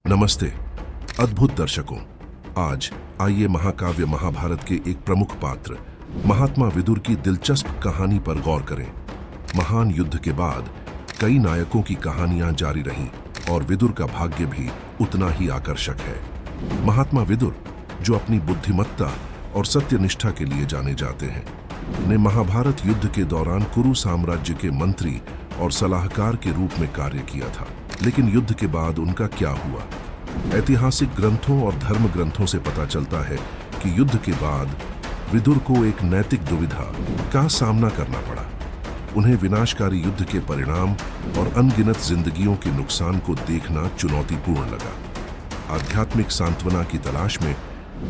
नमस्ते अद्भुत दर्शकों, आज आइए महाकाव्य महाभारत के एक प्रमुख पात्र महात्मा विदुर की दिलचस्प कहानी पर गौर करें। महान युद्ध के बाद कई नायकों की कहानियां जारी रहीं और विदुर का भाग्य भी उतना ही आकर्षक है। महात्मा विदुर, जो अपनी बुद्धिमत्ता और सत्यनिष्ठा के लिए जाने जाते हैं, ने महाभारत युद्ध के दौरान कुरु साम्राज्य के मंत्री और सलाहकार के रूप में कार्य किया था। लेकिन युद्ध के बाद उनका क्या हुआ? ऐतिहासिक ग्रंथों और धर्म ग्रंथों से पता चलता है कि युद्ध के बाद विदुर को एक नैतिक दुविधा का सामना करना पड़ा। उन्हें विनाशकारी युद्ध के परिणाम और अनगिनत जिंदगियों के नुकसान को देखना चुनौतीपूर्ण लगा। आध्यात्मिक सांत्वना की तलाश में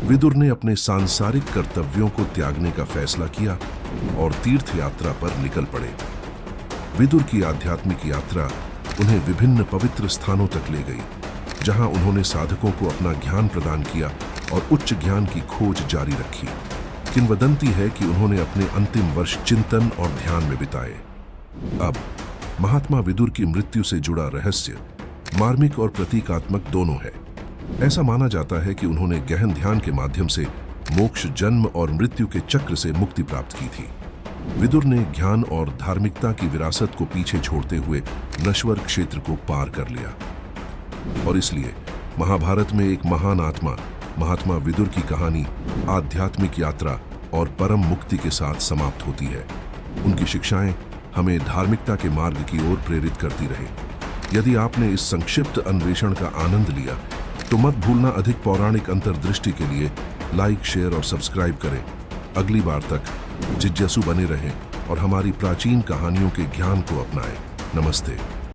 विदुर ने अपने सांसारिक कर्तव्यों को त्यागने का फैसला किया और तीर्थ यात्रा पर निकल पड़े। विदुर की आध्यात्मिक यात्रा उन्हें विभिन्न पवित्र स्थानों तक ले गई, जहां उन्होंने साधकों को अपना ज्ञान प्रदान किया और उच्च ज्ञान की खोज जारी रखी। किंवदंती है कि उन्होंने अपने अंतिम वर्ष चिंतन और ध्यान में बिताए। अब महात्मा विदुर की मृत्यु से जुड़ा रहस्य मार्मिक और प्रतीकात्मक दोनों है। ऐसा माना जाता है कि उन्होंने गहन ध्यान के माध्यम से मोक्ष, जन्म और मृत्यु के चक्र से मुक्ति प्राप्त की थी। विदुर ने ज्ञान और धार्मिकता की विरासत को पीछे छोड़ते हुए नश्वर क्षेत्र को पार कर लिया, और इसलिए महाभारत में एक महान आत्मा महात्मा विदुर की कहानी आध्यात्मिक यात्रा और परम मुक्ति के साथ समाप्त होती है। उनकी शिक्षाएं हमें धार्मिकता के मार्ग की ओर प्रेरित करती रहे। यदि आपने इस संक्षिप्त अन्वेषण का आनंद लिया तो मत भूलना अधिक पौराणिक अंतर्दृष्टि के लिए लाइक, शेयर और सब्सक्राइब करें। अगली बार तक जिज्ञासु बने रहें और हमारी प्राचीन कहानियों के ज्ञान को अपनाएं। नमस्ते।